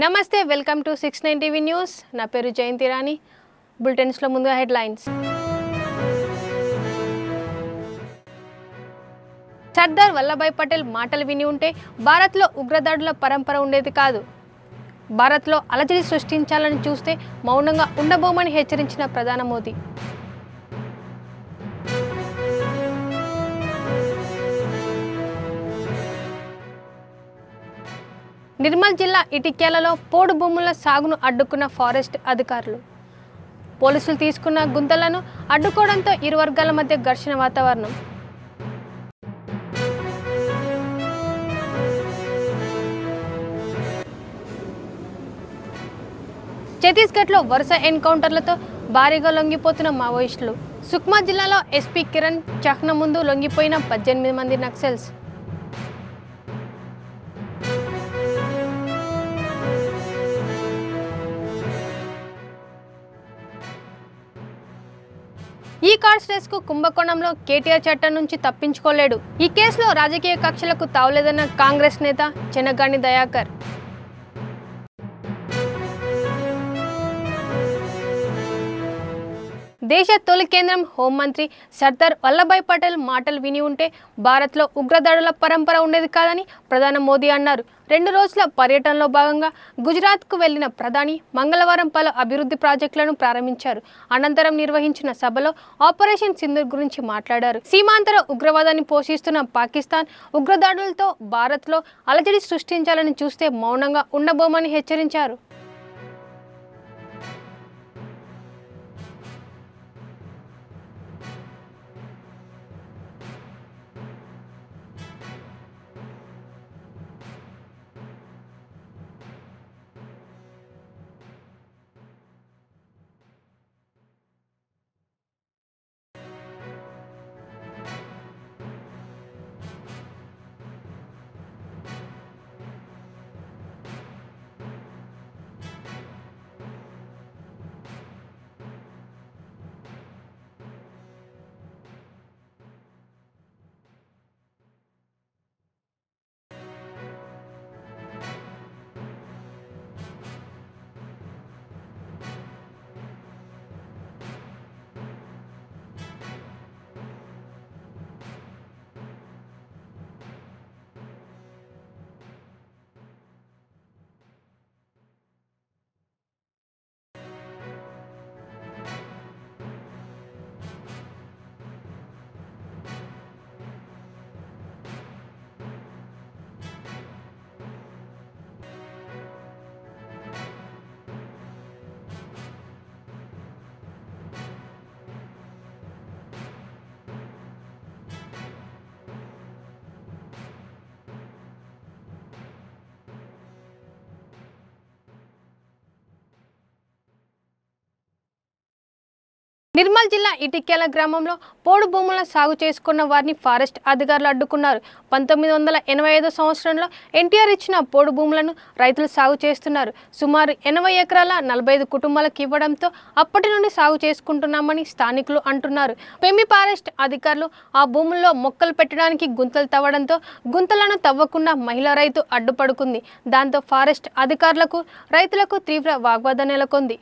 నమస్తే welcome to 69 TV news నా పేరు జయంతి రాణి బులెటిన్స్ లో ముందుగా హెడ్లైన్స్ సర్దార్ వల్లభాయ్ పటేల్ మాటలు విని ఉంటే భారత్ లో ఉగ్రదాడుల పరంపర ఉండేది కాదు భారత్ లో అలజడి సృష్టించాలని చూస్తే మౌనంగా ఉండబోమని హెచ్చరించిన ప్రధాని మోదీ నిర్మల్ జిల్లా ఇటిక్యాలలో పోడు భూముల సాగును అడ్డుకున్న ఫారెస్ట్ అధికారులు పోలీసులు తీసుకున్న గుంతలను అడ్డుకోవడంతో ఇరు వర్గాల మధ్య ఘర్షణ వాతావరణం ఛత్తీస్గఢ్లో వరుస ఎన్కౌంటర్లతో భారీగా లొంగిపోతున్న మావోయిస్టులు సుక్మా జిల్లాలో ఎస్పీ కిరణ్ చహ్నా ముందు లొంగిపోయిన 18 మంది నక్సల్స్ ఈ కార్స్ రేస్ కు కుంభకోణంలో కేటీఆర్ చట్టం నుంచి తప్పించుకోలేడు ఈ కేసులో రాజకీయ కక్షలకు తావులేదన్న కాంగ్రెస్ నేత చెన్నగాని దయాకర్ దేశ తొలి కేంద్రం హోంమంత్రి సర్దార్ వల్లభాయ్ పటేల్ మాటలు విని ఉంటే భారత్లో ఉగ్రదాడుల పరంపర ఉండేది కాదని ప్రధాని మోదీ అన్నారు 2 రోజుల పర్యటనలో భాగంగా గుజరాత్కు వెళ్లిన ప్రధాని మంగళవారం పలు అభివృద్ధి ప్రాజెక్టులను ప్రారంభించారు అనంతరం నిర్వహించిన సభలో ఆపరేషన్ సింధూర్ గురించి మాట్లాడారు సీమాంతర ఉగ్రవాదాన్ని పోషిస్తున్న పాకిస్తాన్ ఉగ్రదాడులతో భారత్లో అలజడి సృష్టించాలని చూస్తే మౌనంగా ఉండబోమని హెచ్చరించారు నిర్మల్ జిల్లా ఇటిక్యాల గ్రామంలో పోడు భూముల సాగు చేసుకున్న వారిని ఫారెస్ట్ అధికారులు అడ్డుకున్నారు 1985 సంవత్సరంలో ఎన్టీఆర్ ఇచ్చిన పోడు భూములను రైతులు సాగు చేస్తున్నారు సుమారు 80 ఎకరాల 45 కుటుంబాలకు ఇవ్వడంతో అప్పటి నుండి సాగు చేసుకుంటున్నామని స్థానికులు అంటున్నారు పెమ్మి ఫారెస్ట్ అధికారులు ఆ భూముల్లో మొక్కలు పెట్టడానికి గుంతలు తవ్వడంతో గుంతలను తవ్వకుండా మహిళా రైతు అడ్డుపడుకుంది దాంతో ఫారెస్ట్ అధికారులకు రైతులకు తీవ్ర వాగ్వాదం నెలకొంది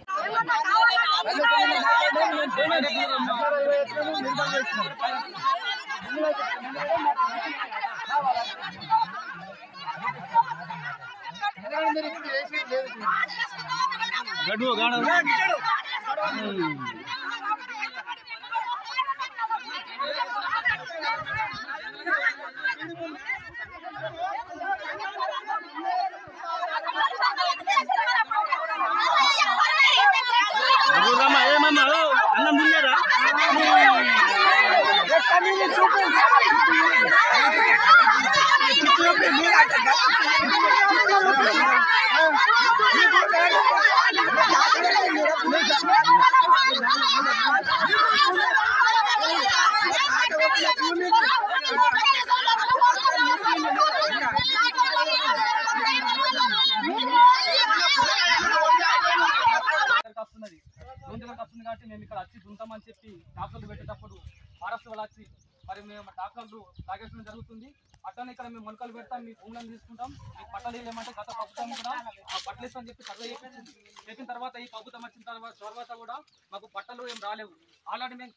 కాబట్టి మేము ఇక్కడ వచ్చి దుంతామని చెప్పి డాక్టర్లు పెట్టేటప్పుడు ఫారెస్ట్ వాళ్ళు వచ్చి మరి మేము డాక్టర్లు తాగేయడం జరుగుతుంది. అట్లనే ఇక్కడ మేము మొలకలు పెడతాం, మీ భూములను తీసుకుంటాం, మీ పట్టాలు ఏమంటే గత ప్రభుత్వం కూడా ఆ పట్టలు ఇస్తామని చెప్పి సర్వే చేసిన తర్వాత ఈ ప్రభుత్వం వచ్చిన తర్వాత కూడా మాకు పట్టలు ఏం రాలేవు. ఆల్రెడీ మేము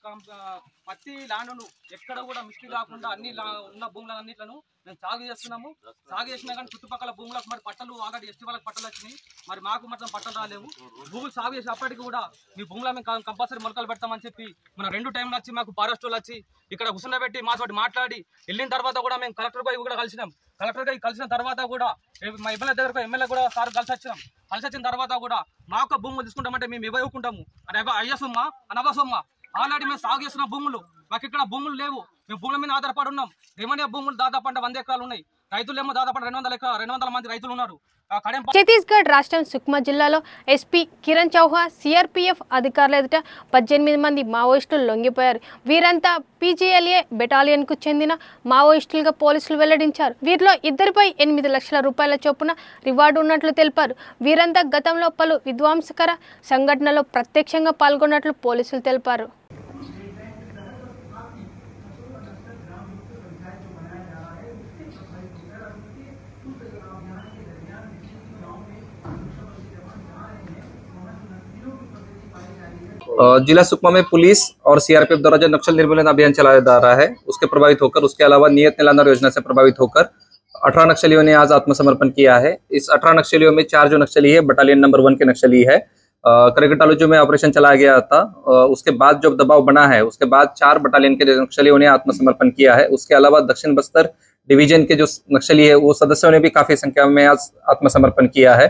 పత్తి ల్యాండ్ను ఎక్కడ కూడా మిస్టేక్ కాకుండా అన్ని ఉన్న భూములన్నిట్లను మేము సాగు చేస్తున్నాము. సాగు చేసినా కానీ చుట్టుపక్కల భూములకు మరి పట్టలు ఆల్రెడీ ఎస్టీ వాళ్ళకి పట్టలు వచ్చినాయి, మరి మాకు మాత్రం పట్టలు రాలేవు. భూములు సాగు చేసేప్పటికి కూడా మీ భూముల మేము కంపల్సరీ మొలకలు పెడతామని చెప్పి మన 2 టైంలు వచ్చి మాకు ఫారెస్ట్ వాళ్ళు వచ్చి ఇక్కడ కూర్చుండబెట్టి మాతోటి మాట్లాడి వెళ్ళిన తర్వాత కూడా మేము కలెక్టర్ గారికి కూడా కలిసినాం. కలెక్టర్ గారికి కలిసిన తర్వాత కూడా మా ఎమ్మెల్యే దగ్గరకు ఎమ్మెల్యే కూడా సార్ కలిసి వచ్చిన తర్వాత కూడా మా యొక్క భూములు తీసుకుంటామంటే మేము ఇవ్వకుంటాము అని అయ్య సొమ్మ అనవ సొమ్మ. ఆల్రెడీ మేము సాగు చేస్తున్న భూములు మాకు ఇక్కడ భూములు లేవు, మేము భూముల మీద ఆధారపడి ఉన్నాం. రెవెన్యూ భూములు దాదాపు 100 ఎకరాలు ఉన్నాయి, రైతులేమో దాదాపు 200 మంది రైతులు ఉన్నారు. ఛత్తీస్గఢ్ రాష్ట్రం సుక్మా జిల్లాలో ఎస్పీ కిరణ్ చౌహాన్ సిఆర్పీఎఫ్ అధికారుల ఎదుట 18 మంది మావోయిస్టులు లొంగిపోయారు. వీరంతా పీజీఎల్ఏ బెటాలియన్కు చెందిన మావోయిస్టులుగా పోలీసులు వెల్లడించారు. వీరిలో ఇద్దరిపై 8 లక్షల రూపాయల చొప్పున రివార్డు ఉన్నట్లు తెలిపారు. వీరంతా గతంలో పలు విధ్వంసకర సంఘటనలో ప్రత్యక్షంగా పాల్గొన్నట్లు పోలీసులు తెలిపారు. जिला सुकमा में पुलिस और सीआरपीएफ द्वारा जो नक्सल निर्मूलन अभियान चलाया जा रहा है उसके प्रभावित होकर, उसके अलावा नियत निलांदर योजना से प्रभावित होकर 18 नक्सलियों ने आज आत्मसमर्पण किया है। इस 18 नक्सलियों में 4 जो नक्सली है बटालियन नंबर 1 के नक्सली है। करगटालू में ऑपरेशन चलाया गया था, उसके बाद जो दबाव बना है उसके बाद 4 बटालियन के नक्सलियों ने आत्मसमर्पण किया है। उसके अलावा दक्षिण बस्तर डिवीजन के जो नक्सली है वो सदस्यों ने भी काफी संख्या में आज आत्मसमर्पण किया है।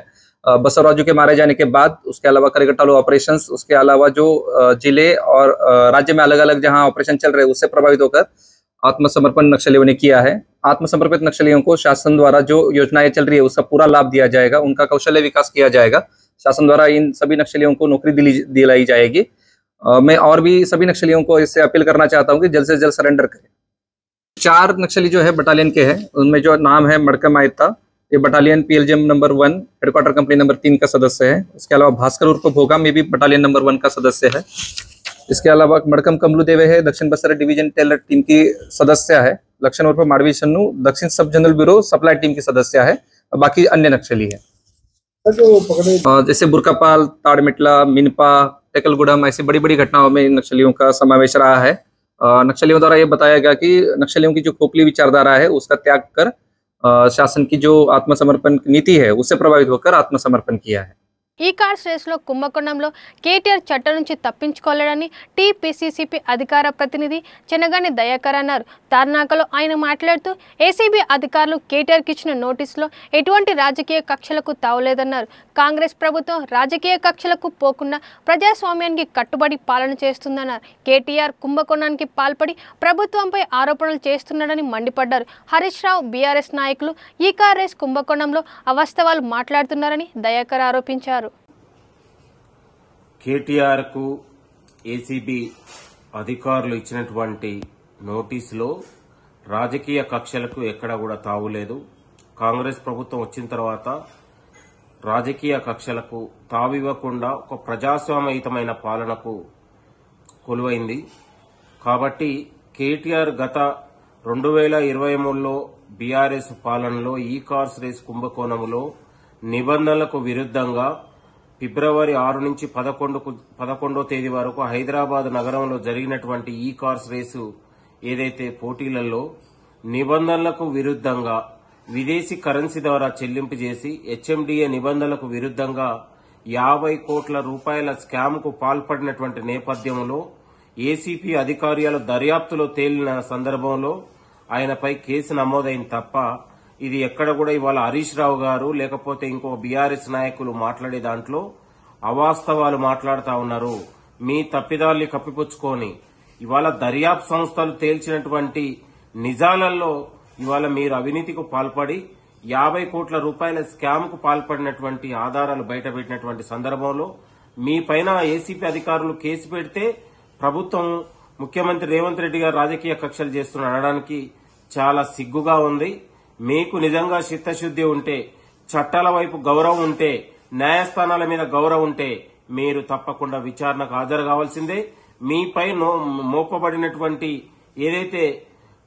बसवराजू के मारे जाने के बाद उसके अलावा करगटालू ऑपरेशंस, उसके अलावा जो जिले और राज्य में अलग अलग जहां ऑपरेशन चल रहे उससे प्रभावित होकर आत्मसमर्पण नक्सलियों ने किया है। आत्मसमर्पित नक्सलियों को शासन द्वारा जो योजनाएं चल रही है उसका पूरा लाभ दिया जाएगा, उनका कौशल्य विकास किया जाएगा। शासन द्वारा इन सभी नक्सलियों को नौकरी दिलाई जाएगी। मैं और भी सभी नक्सलियों को इससे अपील करना चाहता हूँ कि जल्द से जल्द सरेंडर करें। 4 नक्सली जो है बटालियन के हैं, उनमें जो नाम है मड़कम आयता, ये battalion PLGM number 1 headquarter company number 3 का सदस्य है। इसके अलावा भास्कर उर्फ भोगा में भी बटालियन नंबर 1 का सदस्य है। इसके अलावा मड़कम कमलू देवे है दक्षिण बस्तर डिवीजन टेलर टीम की सदस्य है। लक्षण उर्फ माडवी सन्नू दक्षिण सब जनरल ब्यूरो सप्लाई टीम की सदस्य है। बाकी अन्य नक्सली है जैसे बुरकापाल, ताड़मिटला, मिनपा, टेकलगुड़म, ऐसी बड़ी बड़ी घटनाओं में नक्सलियों का समावेश रहा है। नक्सलियों द्वारा ये बताया गया कि नक्सलियों की जो खोखली विचारधारा है उसका त्याग कर शासन की जो आत्मसमर्पण नीति है उससे प्रभावित होकर आत्मसमर्पण किया है। ఈ కార్స్ రేసులో కుంభకోణంలో కేటీఆర్ చట్టం నుంచి తప్పించుకోలేడని టీపీసీసీపీ అధికార ప్రతినిధి చెనగాని దయాకర్ అన్నారు. తార్నాకలో ఆయన మాట్లాడుతూ ఏసీబీ అధికారులు కేటీఆర్కి ఇచ్చిన నోటీసులో ఎటువంటి రాజకీయ కక్షలకు తావులేదన్నారు. కాంగ్రెస్ ప్రభుత్వం రాజకీయ కక్షలకు పోకుండా ప్రజాస్వామ్యానికి కట్టుబడి పాలన చేస్తుందన్నారు. కేటీఆర్ కుంభకోణానికి పాల్పడి ప్రభుత్వంపై ఆరోపణలు చేస్తున్నాడని మండిపడ్డారు. హరీష్ రావు బీఆర్ఎస్ నాయకులు ఈ కార్ రేస్ కుంభకోణంలో అవాస్తవాలు మాట్లాడుతున్నారని దయాకర్ ఆరోపించారు. కేటీఆర్ కు ఏసీబీ అధికారులు ఇచ్చినటువంటి నోటీసులో రాజకీయ కక్షలకు ఎక్కడా కూడా తావులేదు. కాంగ్రెస్ ప్రభుత్వం వచ్చిన తర్వాత రాజకీయ కక్షలకు తావివ్వకుండా ఒక ప్రజాస్వామ్యయుతమైన పాలనకు కొలువైంది. కాబట్టి కేటీఆర్ గత 2023లో బీఆర్ఎస్ పాలనలో ఈ కార్స్ రేస్ కుంభకోణంలో నిబంధనలకు విరుద్ధంగా ఫిబ్రవరి 6 నుంచి 11వ తేదీ వరకు హైదరాబాద్ నగరంలో జరిగినటువంటి ఈ కార్స్ రేసు ఏదైతే పోటీలలో నిబంధనలకు విరుద్ధంగా విదేశీ కరెన్సీ ద్వారా చెల్లింపు చేసి హెచ్ఎండిఏ నిబంధనలకు విరుద్ధంగా 50 కోట్ల రూపాయల స్కామ్ కు పాల్పడినటువంటి నేపథ్యంలో ఏసీపీ అధికారుల దర్యాప్తులో తేలిన సందర్భంలో ఆయనపై కేసు నమోదైంది తప్ప ఇది ఎక్కడ కూడా ఇవాళ హరీష్ రావు గారు లేకపోతే ఇంకో బీఆర్ఎస్ నాయకులు మాట్లాడే దాంట్లో అవాస్తవాలు మాట్లాడుతా ఉన్నారు. మీ తప్పిదాల్ని కప్పిపుచ్చుకొని ఇవాళ దర్యాప్తు సంస్థలు తేల్చినటువంటి నిజాలలో ఇవాళ మీరు అవినీతికి పాల్పడి 50 కోట్ల రూపాయల స్కామ్ కు పాల్పడినటువంటి ఆధారాలు బయటపెట్టినటువంటి సందర్భంలో మీ పైన ఏసీపీ అధికారులు కేసు పెడితే ప్రభుత్వం ముఖ్యమంత్రి రేవంత్ రెడ్డి గారు రాజకీయ కక్షలు చేస్తున్న అనడానికి చాలా సిగ్గుగా ఉంది. మీకు నిజంగా చిత్తశుద్ది ఉంటే, చట్టాల వైపు గౌరవం ఉంటే, న్యాయస్థానాల మీద గౌరవం ఉంటే మీరు తప్పకుండా విచారణకు హాజరు కావాల్సిందే. మీపై మోపబడినటువంటి ఏదైతే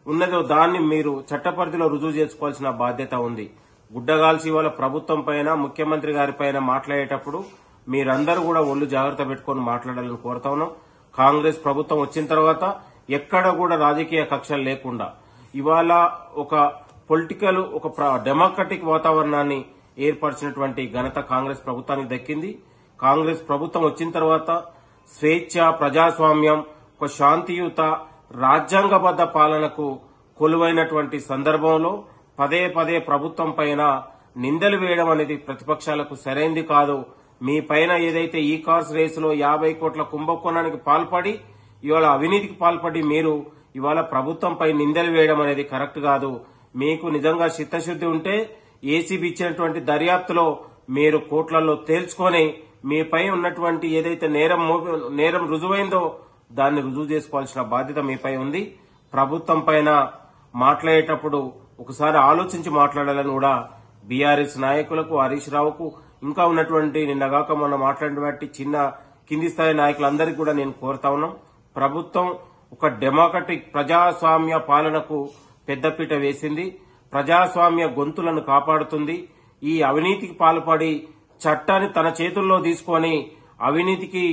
ఉన్నదో దాన్ని మీరు చట్టపరిధిలో రుజువు చేసుకోవాల్సిన బాధ్యత ఉంది. గుడ్డగాల్సి వాళ్ళ ప్రభుత్వం పైన ముఖ్యమంత్రి గారి పైన మాట్లాడేటప్పుడు మీరందరూ కూడా ఒళ్ళు జాగ్రత్త పెట్టుకుని మాట్లాడాలని కోరుతా ఉన్నాం. కాంగ్రెస్ ప్రభుత్వం వచ్చిన తర్వాత ఎక్కడ కూడా రాజకీయ కక్షలు లేకుండా ఇవాళ ఒక పొలిటికల్ ఒక డెమోక్రటిక్ వాతావరణాన్ని ఏర్పరిచినటువంటి ఘనత కాంగ్రెస్ ప్రభుత్వానికి దక్కింది. కాంగ్రెస్ ప్రభుత్వం వచ్చిన తర్వాత స్వేచ్ఛ, ప్రజాస్వామ్యం, ఒక శాంతియుత రాజ్యాంగబద్ద పాలనకు కొలువైనటువంటి సందర్భంలో పదే పదే ప్రభుత్వం పైన నిందలు వేయడం అనేది ప్రతిపక్షాలకు సరైంది కాదు. మీ పైన ఏదైతే ఈ కార్స్ రేసులో 50 కోట్ల కుంభకోణానికి పాల్పడి ఇవాళ అవినీతికి పాల్పడి మీరు ఇవాళ ప్రభుత్వంపై నిందలు వేయడం అనేది కరెక్ట్ కాదు. మీకు నిజంగా చిత్తశుద్ది ఉంటే ఏసీబీ ఇచ్చినటువంటి దర్యాప్తులో మీరు కోట్లలో తేల్చుకొని మీపై ఉన్నటువంటి ఏదైతే నేరం రుజువైందో దాన్ని రుజువు చేసుకోవాల్సిన బాధ్యత మీపై ఉంది. ప్రభుత్వం పైన మాట్లాడేటప్పుడు ఒకసారి ఆలోచించి మాట్లాడాలని కూడా బీఆర్ఎస్ నాయకులకు, హరీష్ రావుకు, ఇంకా ఉన్నటువంటి నిన్నగాక మొన్న మాట్లాడినటువంటి చిన్న కింది స్థాయి నాయకులందరికీ కూడా నేను కోరుతా ఉన్నాం. ప్రభుత్వం ఒక డెమోక్రటిక్ ప్రజాస్వామ్య పాలనకు పెద్దపీట వేసింది. ప్రజాస్వామ్య గొంతులను కాపాడుతుంది. ఈ అవినీతికి పాల్పడి చట్టాన్ని తన చేతుల్లో తీసుకొని అవినీతికి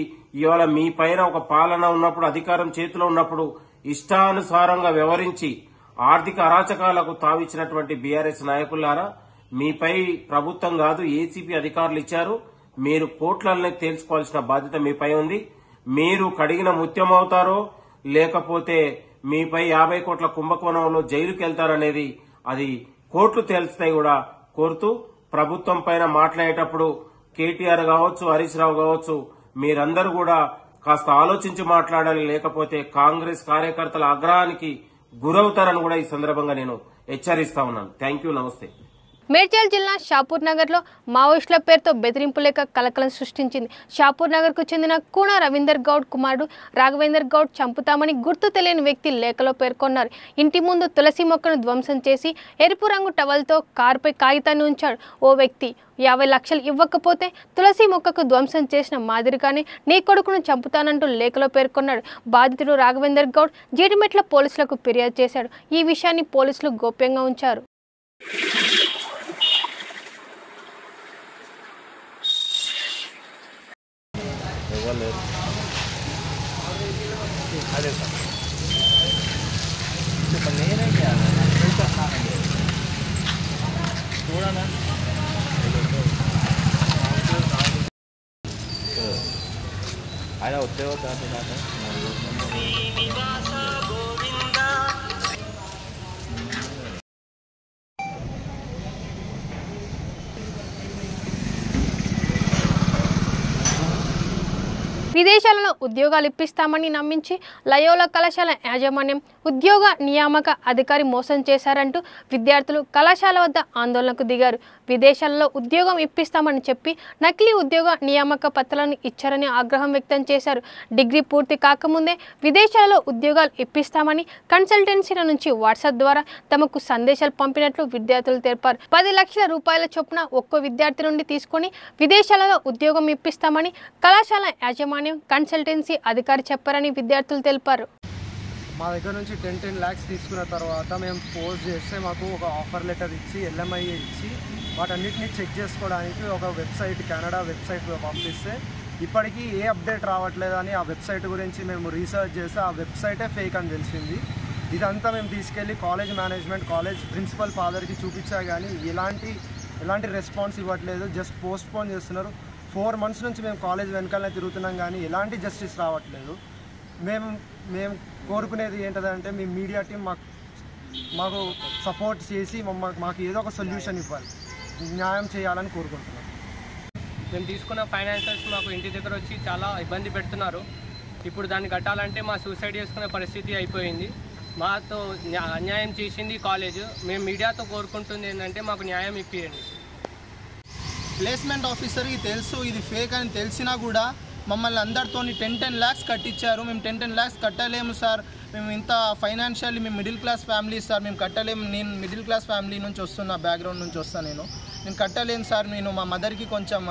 ఇవాళ మీ పైన ఒక పాలన ఉన్నప్పుడు, అధికారం చేతిలో ఉన్నప్పుడు ఇష్టానుసారంగా వ్యవహరించి ఆర్థిక అరాచకాలకు తావిచ్చినటువంటి బీఆర్ఎస్ నాయకులారా, మీపై ప్రభుత్వం కాదు ఏసీబీ అధికారులు ఇచ్చారు. మీరు కోట్లనే తేల్చుకోవాల్సిన బాధ్యత మీపై ఉంది. మీరు కడిగిన ముత్యం అవుతారో లేకపోతే మీపై 50 కోట్ల కుంభకోణంలో జైలుకి వెళ్తారనేది అది కోర్టులు తేల్చుతాయి కూడా కోరుతూ, ప్రభుత్వం పైన మాట్లాడేటప్పుడు కేటీఆర్ కావచ్చు, హరీష్ రావు కావచ్చు, మీరందరూ కూడా కాస్త ఆలోచించి మాట్లాడాలి. లేకపోతే కాంగ్రెస్ కార్యకర్తల ఆగ్రహానికి గురవుతారని కూడా ఈ సందర్భంగా నేను హెచ్చరిస్తా ఉన్నాను. థ్యాంక్ యూ, నమస్తే. మేడ్చల్ జిల్లా షాపూర్ నగర్లో మావోయిస్టుల పేరుతో బెదిరింపు లేఖ కలకలం సృష్టించింది. షాపూర్ నగర్కు చెందిన కూన రవీందర్ గౌడ్ కుమారుడు రాఘవేందర్ గౌడ్ చంపుతామని గుర్తు తెలియని వ్యక్తి లేఖలో పేర్కొన్నారు. ఇంటి ముందు తులసి మొక్కను ధ్వంసం చేసి ఎరుపు రంగు టవల్తో కారుపై కాగితాన్ని ఉంచాడు. ఓ వ్యక్తి 50 లక్షలు ఇవ్వకపోతే తులసి మొక్కకు ధ్వంసం చేసిన మాదిరిగానే నీ కొడుకును చంపుతానంటూ లేఖలో పేర్కొన్నాడు. బాధితుడు రాఘవేందర్ గౌడ్ జీడిమెట్ల పోలీసులకు ఫిర్యాదు చేశాడు. ఈ విషయాన్ని పోలీసులు గోప్యంగా ఉంచారు. అదే సార్ నేనే చూడనా ఆయన వస్తే విదేశాలలో ఉద్యోగాలు ఇప్పిస్తామని నమ్మించి లయోలా కళాశాల యాజమాన్యం ఉద్యోగ నియామక అధికారి మోసం చేశారంటూ విద్యార్థులు కళాశాల వద్ద ఆందోళనకు దిగారు. విదేశాలలో ఉద్యోగం ఇప్పిస్తామని చెప్పి నకిలీ ఉద్యోగ నియామక పత్రాలను ఇచ్చారని ఆగ్రహం వ్యక్తం చేశారు. డిగ్రీ పూర్తి కాకముందే విదేశాలలో ఉద్యోగాలు ఇప్పిస్తామని కన్సల్టెన్సీల నుంచి వాట్సాప్ ద్వారా తమకు సందేశాలు పంపినట్లు విద్యార్థులు తెలిపారు. 10 లక్షల రూపాయల చొప్పున ఒక్కో విద్యార్థి నుండి తీసుకొని విదేశాలలో ఉద్యోగం ఇప్పిస్తామని కళాశాల యాజమాన్యం కన్సల్టెన్సీ అధికారి చెప్పారని విద్యార్థులు తెలిపారు. మా దగ్గర నుంచి 10 lakhs తీసుకున్న తర్వాత మేము పోస్ట్ చేస్తే మాకు ఒక ఆఫర్ లెటర్ ఇచ్చి LMI ఇచ్చి వాటన్నిటిని చెక్ చేసుకోవడానికి ఒక వెబ్సైట్, కెనడా వెబ్సైట్ పంపిస్తే ఇప్పటికీ ఏ అప్డేట్ రావట్లేదని ఆ వెబ్సైట్ గురించి మేము రీసెర్చ్ చేస్తే ఆ వెబ్సైటే ఫేక్ అని తెలిసింది. ఇదంతా మేము తీసుకెళ్ళి కాలేజ్ మేనేజ్మెంట్, కాలేజ్ ప్రిన్సిపల్ ఫాదర్కి చూపించా కానీ ఎలాంటి రెస్పాన్స్ ఇవ్వట్లేదు. జస్ట్ పోస్ట్పోన్ చేస్తున్నారు. 4 months నుంచి మేము కాలేజ్ వెనకాలనే తిరుగుతున్నాం కానీ ఎలాంటి జస్టిస్ రావట్లేదు. మేము కోరుకునేది ఏంటంటే మీ మీడియా టీం మాకు సపోర్ట్ చేసి మాకు ఏదో ఒక సొల్యూషన్ ఇవ్వాలి, న్యాయం చేయాలని కోరుకుంటున్నాం. మేము తీసుకున్న ఫైనాన్షియల్స్ మాకు ఇంటి దగ్గర వచ్చి చాలా ఇబ్బంది పెడుతున్నారు. ఇప్పుడు దాన్ని కట్టాలంటే మా సూసైడ్ చేసుకునే పరిస్థితి అయిపోయింది. మాతో అన్యాయం చేసింది కాలేజ్. మేము మీడియాతో కోరుకుంటుంది ఏంటంటే మాకు న్యాయం ఇప్పియండి. ప్లేస్మెంట్ ఆఫీసర్కి తెలుసు ఇది ఫేక్ అని తెలిసినా కూడా మమ్మల్ని అందరితో 10 lakhs కట్టించారు. మేము 10 lakhs కట్టలేము సార్, మేము ఇంత ఫైనాన్షియల్లీ మేము మిడిల్ క్లాస్ ఫ్యామిలీ సార్, మేము కట్టలేము. నేను మిడిల్ క్లాస్ ఫ్యామిలీ నుంచి వస్తున్నా, బ్యాక్గ్రౌండ్ నుంచి వస్తాను. నేను కట్టలేను సార్. నేను మా మదర్కి కొంచెం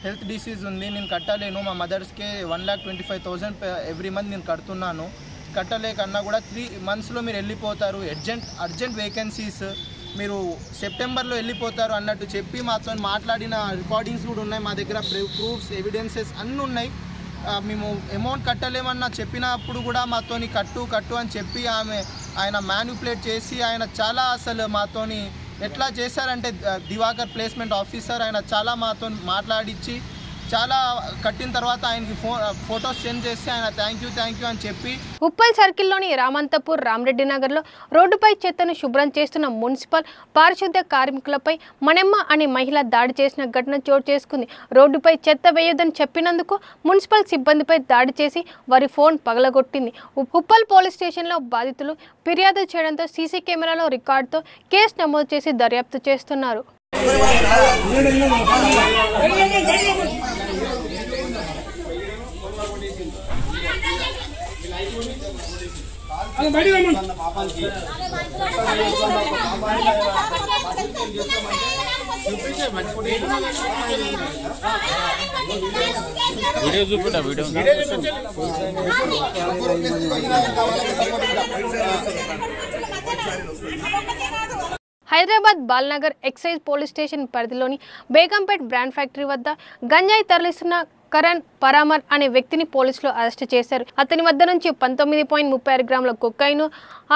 హెల్త్ డిసీజ్ ఉంది, నేను కట్టలేను, మా మదర్స్కి 1,25,000 ఎవ్రీ మంత్ నేను కడుతున్నాను, కట్టలేకన్నా కూడా 3 monthsలో మీరు వెళ్ళిపోతారు, అర్జెంట్ వేకెన్సీస్, మీరు సెప్టెంబర్లో వెళ్ళిపోతారు అన్నట్టు చెప్పి మాతో మాట్లాడిన రికార్డింగ్స్ కూడా ఉన్నాయి, మా దగ్గర ప్రూఫ్స్ ఎవిడెన్సెస్ అన్నీ ఉన్నాయి. మేము అమౌంట్ కట్టలేమన్నా చెప్పినప్పుడు కూడా మాతోని కట్టు అని చెప్పి ఆయన మ్యానిపులేట్ చేసి ఆయన చాలా అసలు మాతోని ఎట్లా చేశారంటే దివాకర్ ప్లేస్మెంట్ ఆఫీసర్ ఆయన చాలా మాతో మాట్లాడించి చాలా కట్టిన తర్వాత ఆయనకి ఫోటోస్ సెండ్ చేసి ఆయన థ్యాంక్ యూ అని చెప్పి ఉప్పల్ సర్కిల్లోని రామంతపూర్ రామరెడ్డి నగర్లో రోడ్డుపై చెత్తను శుభ్రం చేస్తున్న మున్సిపల్ పారిశుద్ధ్య కార్మికులపై మణెమ్మ అనే మహిళ దాడి చేసిన ఘటన చోటు చేసుకుంది. రోడ్డుపై చెత్త వేయొద్దని చెప్పినందుకు మున్సిపల్ సిబ్బందిపై దాడి చేసి వారి ఫోన్ పగలగొట్టింది. ఉప్పల్ పోలీస్ స్టేషన్లో బాధితులు ఫిర్యాదు చేయడంతో సీసీ కెమెరాలో రికార్డుతో కేసు నమోదు చేసి దర్యాప్తు చేస్తున్నారు. Hyderabad Balanagar excise police station పరిధిలోని బేగంపేట్ బ్రాండ్ ఫ్యాక్టరీ వద్ద గంజాయి తరలిస్తున్న కరణ్ పరామర్ అనే వ్యక్తిని పోలీసులు అరెస్టు చేశారు. అతని వద్ద నుంచి 19.36 గ్రాముల కొకైన్,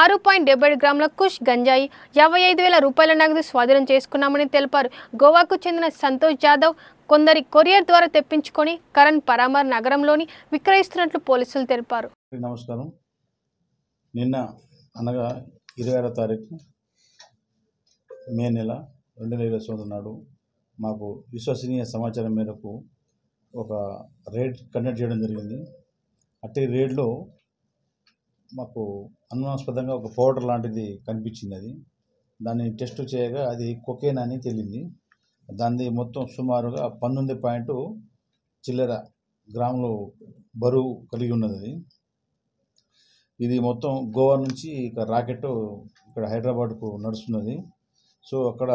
6.77 గ్రాముల కుష్ గంజాయి, 55,000 రూపాయల నగదు స్వాధీనం చేసుకున్నామని తెలిపారు. గోవాకు చెందిన సంతోష్ జాదవ్ కొందరి కొరియర్ ద్వారా తెప్పించుకొని కరణ్ పరామర్ నగరంలోని విక్రయిస్తున్నట్లు పోలీసులు తెలిపారు. నమస్కారం. నిన్న అనగా 26వ తారీఖు మే నెల 2020 నాడు మాకు విశ్వసనీయ సమాచారం మేరకు ఒక రైడ్ కండక్ట్ చేయడం జరిగింది. అట్టి రైడ్లో మాకు అనుమానాస్పదంగా ఒక పౌడర్ లాంటిది కనిపించింది. దాన్ని టెస్ట్ చేయగా అది కొకేన్ అని తేలింది. దాన్ని మొత్తం సుమారుగా 19 చిల్లర గ్రాములు బరువు కలిగి ఉన్నది. ఇది మొత్తం గోవా నుంచి ఇక రాకెట్ ఇక్కడ హైదరాబాద్కు నడుస్తున్నది. సో అక్కడ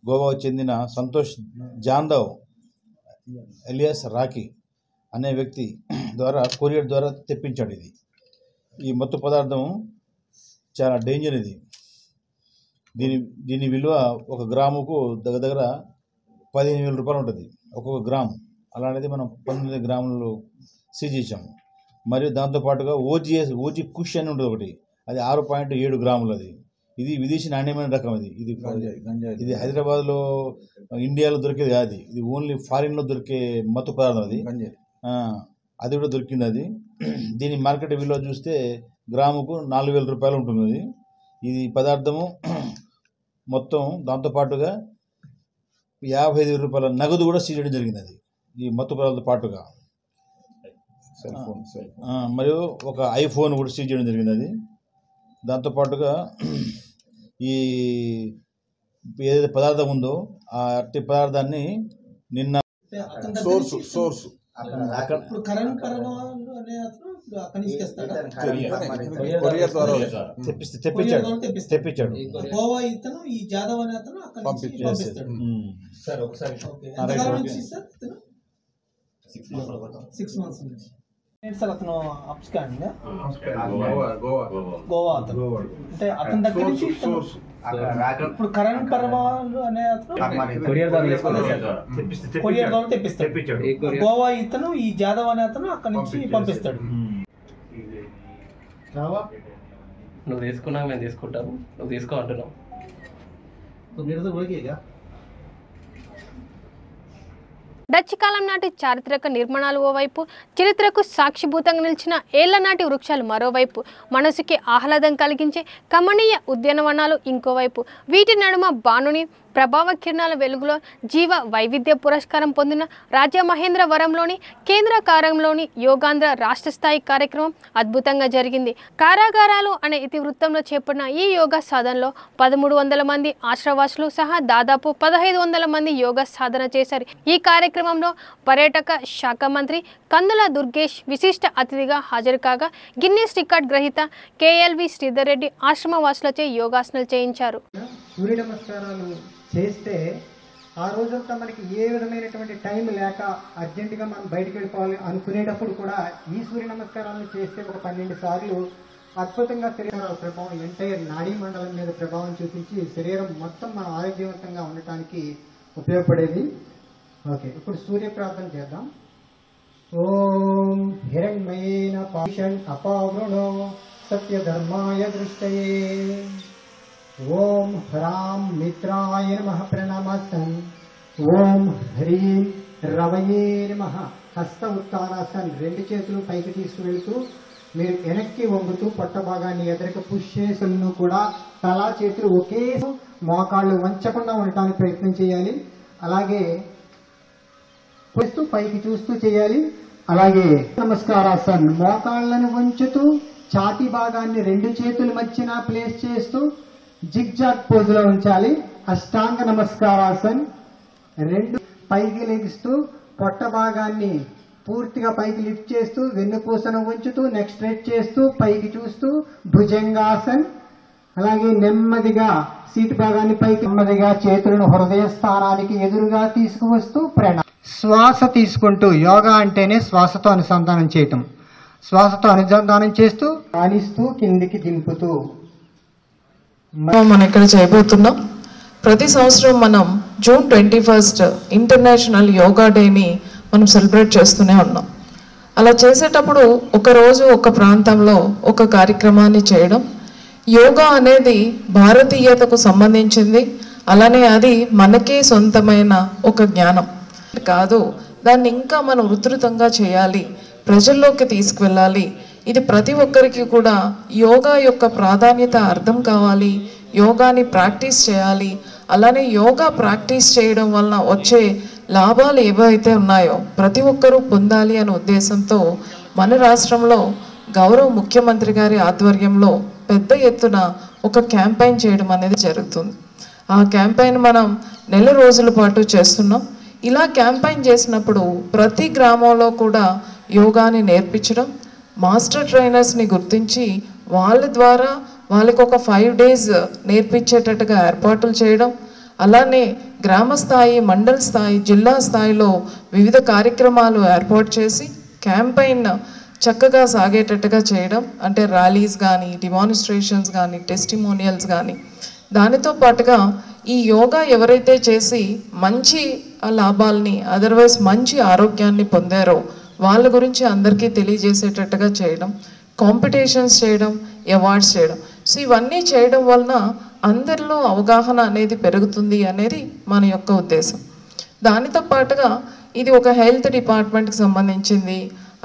గోవాకు చెందిన సంతోష్ జాదవ్ ఎలియాస్ రాకీ అనే వ్యక్తి ద్వారా కొరియర్ ద్వారా తెప్పించాడు. ఈ మత్తు పదార్థం చాలా డేంజర్. దీని విలువ 1 గ్రాముకు దగ్గర 15,000 రూపాయలు ఉంటుంది ఒక్కొక్క గ్రామ్. అలాంటిది మనం 19 గ్రాములు సీజ్ చేసాము. మరియు దాంతోపాటుగా ఓజీ కుష్ అని ఉంటుంది ఒకటి, అది 6.7 గ్రాములు. ఇది విదేశీ నాణ్యమైన రకం. ఇది హైదరాబాద్లో ఇండియాలో దొరికేది కాదు, ఇది ఓన్లీ ఫారిన్లో దొరికే మత్తు పదార్థం. అది కూడా దొరికింది. దీని మార్కెట్ విలువ చూస్తే గ్రాముకు 4,000 రూపాయలు ఉంటుంది. ఇది పదార్థము మొత్తం దాంతోపాటుగా 55,000 రూపాయల నగదు కూడా సీజ్ చేయడం జరిగింది. ఈ మత్తు పదార్థంతో పాటుగా మరియు ఒక ఐఫోన్ కూడా సీజ్ చేయడం జరిగింది. దాంతోపాటుగా ఈ ఏదైతే పదార్థం ఉందో ఆ అట్టి పదార్థాన్ని నిన్న తెప్పించాడు. అతను గోవా అతను అంటే అతని దగ్గర నుంచి ఇప్పుడు కరణ్ పర్వాలు అనే అతను కొరియర్ ద్వారా తెప్పిస్తాడు. గోవా ఇతను ఈ జాదవ్ అనే అతను అక్కడి నుంచి పంపిస్తాడు. నువ్వు తీసుకున్నా మేము తీసుకుంటాము, నువ్వు తీసుకో అంటున్నావు. డచ్ కాలం నాటి చారిత్రక నిర్మాణాలు ఓవైపు, చరిత్రకు సాక్షిభూతంగా నిలిచిన ఏళ్ల నాటి వృక్షాలు మరోవైపు, మనసుకి ఆహ్లాదం కలిగించే కమనీయ ఉద్యానవనాలు ఇంకోవైపు. వీటి నడుమ బాణుని ప్రభావ కిరణాల వెలుగులో జీవ వైవిధ్య పురస్కారం పొందిన రాజమహేంద్రవరంలోని కేంద్ర కారంలోని యోగాంధ్ర రాష్ట్ర స్థాయి కార్యక్రమం అద్భుతంగా జరిగింది. కారాగారాలు అనే ఇతివృత్తంలో చేపట్టిన ఈ యోగా సాధనలో 1,300 మంది ఆశ్రవాసులు సహా దాదాపు 1,500 మంది యోగా సాధన చేశారు. ఈ కార్యక్రమంలో పర్యాటక శాఖ మంత్రి కందుల దుర్గేష్ విశిష్ట అతిథిగా హాజరు కాగా గిన్నెస్ రికార్డ్ గ్రహీత కేఎల్వి శ్రీధర్ రెడ్డి ఆశ్రమవాసులచే యోగాసనాలు చేయించారు. సూర్య నమస్కారాలు చేస్తే ఆ రోజంతా మనకి ఏ విధమైనటువంటి టైం లేక అర్జెంటుగా మనం బయటకు వెళ్ళిపోవాలి అనుకునేటప్పుడు కూడా ఈ సూర్య నమస్కారాలను చేస్తే ఒక 12 సార్లు అద్భుతంగా శరీరాల ప్రభావం ఎంటైర్ నాడీ మండలం మీద ప్రభావం చూపించి శరీరం మొత్తం మనం ఆరోగ్యవంతంగా ఉండటానికి ఉపయోగపడేది. ఓకే, ఇప్పుడు సూర్య ప్రార్థన చేద్దాం. ఓం హిరణ్మయేన పాషణ్ అపావృణో సత్యధర్మాయ దృష్టయే. ఓం హ్రాం మిత్రాయ నమః ప్రణమసన్. ఓం హ్రీం రవయే నమః. హస్త ఉత్తానాసన్, 2 చేతులు పైకి తీసుకువెళ్తూ మీరు వెనక్కి వంగుతూ పొట్ట భాగాన్ని ఎదురుకు పుష్ చేతులను కూడా తలా చేతులు ఒకే మోకాళ్ళు వంచకుండా ఉండటానికి ప్రయత్నం చేయాలి. అలాగే పైకి చూస్తూ చేయాలి. అలాగే నమస్కారాసన్, మోకాళ్ళను వంచుతూ ఛాతీ భాగాన్ని 2 చేతుల మధ్యన ప్లేస్ చేస్తూ జిగ్జాగ్ పోజ్ లో ఉంచాలి. అష్టాంగ నమస్కారాసన్, 2 పైకి లెగిస్తూ పొట్ట భాగాన్ని పూర్తిగా పైకి లిఫ్ట్ చేస్తూ వెన్నుపూసను ఉంచుతూ నెక్ స్ట్రెచ్ చేస్తూ పైకి చూస్తూ భుజంగాసన్. అలాగే నెమ్మదిగా సీటు భాగాన్ని పైకి నెమ్మదిగా చేతులను హృదయ స్థానానికి ఎదురుగా తీసుకువస్తూ శ్వాస తీసుకుంటూ, యోగా అంటేనే శ్వాసతో అనుసంధానం చేయటం. శ్వాసతో అనుసంధానం చేస్తూ ఆనిస్తూ కిందికి దింపుతూ మనం ఇక్కడ చేయబోతున్నాం. ప్రతి సంవత్సరం మనం జూన్ 21 ఇంటర్నేషనల్ యోగా డేని మనం సెలబ్రేట్ చేస్తూనే ఉన్నాం. అలా చేసేటప్పుడు ఒకరోజు ఒక ప్రాంతంలో ఒక కార్యక్రమాన్ని చేయడం. యోగా అనేది భారతీయతకు సంబంధించింది, అలానే అది మనకే సొంతమైన ఒక జ్ఞానం కాదు. దాన్ని ఇంకా మనం విస్తృతంగా చేయాలి, ప్రజల్లోకి తీసుకువెళ్ళాలి. ఇది ప్రతి ఒక్కరికి కూడా యోగా యొక్క ప్రాధాన్యత అర్థం కావాలి, యోగాని ప్రాక్టీస్ చేయాలి. అలానే యోగా ప్రాక్టీస్ చేయడం వలన వచ్చే లాభాలు ఏవైతే ఉన్నాయో ప్రతి ఒక్కరూ పొందాలి అనే ఉద్దేశంతో మన రాష్ట్రంలో గౌరవ ముఖ్యమంత్రి గారి ఆధ్వర్యంలో పెద్ద ఎత్తున ఒక క్యాంపెయిన్ చేయడం అనేది జరుగుతుంది. ఆ క్యాంపెయిన్ మనం 4 రోజుల పాటు చేస్తున్నాం. ఇలా క్యాంపెయిన్ చేసినప్పుడు ప్రతి గ్రామంలో కూడా యోగాని నేర్పించడం, మాస్టర్ ట్రైనర్స్ని గుర్తించి వాళ్ళ ద్వారా వాళ్ళకి ఒక 5 days నేర్పించేటట్టుగా ఏర్పాట్లు చేయడం. అలానే గ్రామ స్థాయి, మండల స్థాయి, జిల్లా స్థాయిలో వివిధ కార్యక్రమాలు ఏర్పాటు చేసి క్యాంపెయిన్ చక్కగా సాగేటట్టుగా చేయడం. అంటే ర్యాలీస్ కానీ, డిమాన్స్ట్రేషన్స్ కానీ, టెస్టిమోనియల్స్ కానీ. దానితో పాటుగా ఈ యోగా ఎవరైతే చేసి మంచి లాభాలని, అదర్వైజ్ మంచి ఆరోగ్యాన్ని పొందారో వాళ్ళ గురించి అందరికీ తెలియజేసేటట్టుగా చేయడం, కాంపిటీషన్స్ చేయడం, అవార్డ్స్ చేయడం. సో ఇవన్నీ చేయడం వలన అందరిలో అవగాహన అనేది పెరుగుతుంది అనేది మన యొక్క ఉద్దేశం. దానితో పాటుగా ఇది ఒక హెల్త్ డిపార్ట్మెంట్కి సంబంధించింది,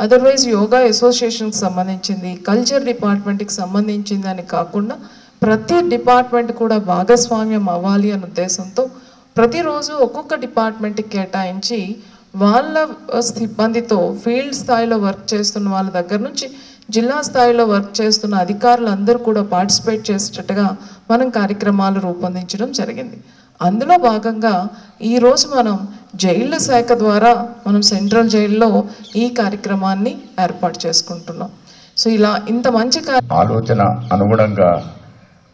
అదర్వైజ్ యోగా అసోసియేషన్కి సంబంధించింది, కల్చర్ డిపార్ట్మెంట్కి సంబంధించింది అని కాకుండా ప్రతి డిపార్ట్మెంట్ కూడా భాగస్వామ్యం అవ్వాలి అనే ఉద్దేశంతో ప్రతిరోజు ఒక్కొక్క డిపార్ట్మెంట్కి కేటాయించి వాళ్ళ సిబ్బందితో ఫీల్డ్ స్థాయిలో వర్క్ చేస్తున్న వాళ్ళ దగ్గర నుంచి జిల్లా స్థాయిలో వర్క్ చేస్తున్న అధికారులు అందరూ కూడా పార్టిసిపేట్ చేసేటట్టుగా మనం కార్యక్రమాలు రూపొందించడం జరిగింది. అందులో భాగంగా ఈరోజు మనం జైళ్ళ శాఖ ద్వారా మనం సెంట్రల్ జైల్లో ఈ కార్యక్రమాన్ని ఏర్పాటు చేసుకుంటున్నాం. సో ఇలా ఇంత మంచి ఆలోచన అనుగుణంగా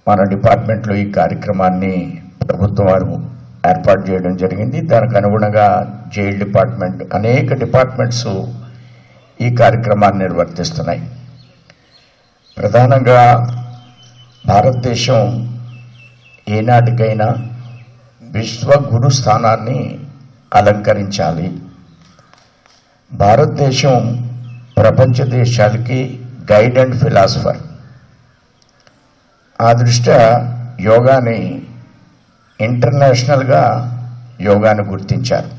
మన డిపార్ట్మెంట్లో ఈ కార్యక్రమాన్ని ప్రభుత్వం వారు ఏర్పాటు చేయడం జరిగింది. దానికి అనుగుణంగా జైల్ డిపార్ట్మెంట్, అనేక డిపార్ట్మెంట్స్ ఈ కార్యక్రమాన్ని నిర్వర్తిస్తున్నాయి. ప్రధానంగా భారతదేశం ఏనాటికైనా విశ్వ గురు స్థానాన్ని అలంకరించాలి. భారతదేశం ప్రపంచ దేశాలకి గైడ్ అండ్ ఫిలాసఫర్. ఆ దృష్ట్యా యోగాని ఇంటర్నేషనల్గా యోగాను గుర్తించారు.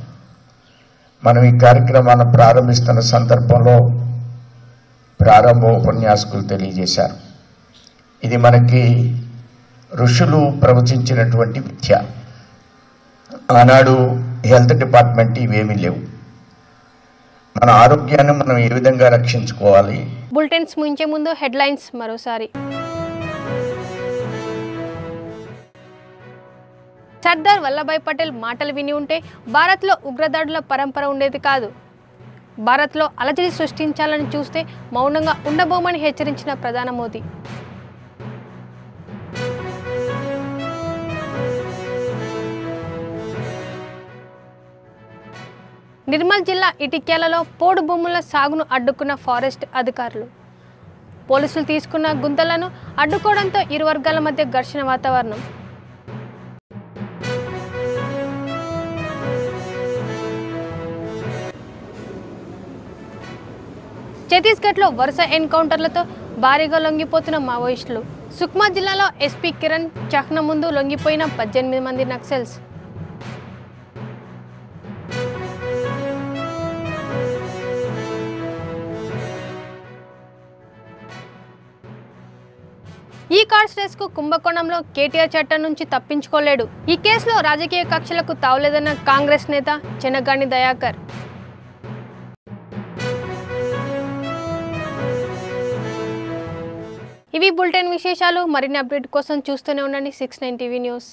మనం ఈ కార్యక్రమాన్ని ప్రారంభిస్తున్న సందర్భంలో ప్రారంభ ఉపన్యాసకులు తెలియజేశారు, ఇది మనకి ఋషులు ప్రవచించినటువంటి విద్య. ఆనాడు హెల్త్ డిపార్ట్మెంట్ ఇవేమీ లేవు. మన ఆరోగ్యాన్ని మనం ఏ విధంగా రక్షించుకోవాలి. బులెటిన్స్ ముగించే ముందు హెడ్లైన్స్ మరోసారి. సర్దార్ వల్లభాయ్ పటేల్ మాటలు విని ఉంటే భారత్లో ఉగ్రదాడుల పరంపర ఉండేది కాదు. భారత్లో అలజడి సృష్టించాలని చూస్తే మౌనంగా ఉండబోమని హెచ్చరించిన ప్రధాని మోదీ. నిర్మల్ జిల్లా ఇటిక్యాలలో పోడు భూముల సాగును అడ్డుకున్న ఫారెస్ట్ అధికారులు. పోలీసులు తీసుకున్న గుంతలను అడ్డుకోవడంతో ఇరు వర్గాల మధ్య ఘర్షణ వాతావరణం. ఛత్తీస్గఢ్లో వరుస ఎన్కౌంటర్లతో భారీగా లొంగిపోతున్న మావోయిస్టులు. సుక్మా జిల్లాలో ఎస్పీ కిరణ్ చహ్న ముందు లొంగిపోయిన 18 మంది నక్సల్స్. ఈ కార్డ్స్ రేస్కు కుంభకోణంలో కేటీఆర్ చట్టం నుంచి తప్పించుకోలేడు. ఈ కేసులో రాజకీయ కక్షలకు తావులేదన్న కాంగ్రెస్ నేత చెనగాని దయాకర్. ఇవి బులెటిన్ విశేషాలు. మరిన్ని అప్డేట్ కోసం చూస్తూనే ఉండండి 69 టీవీ న్యూస్.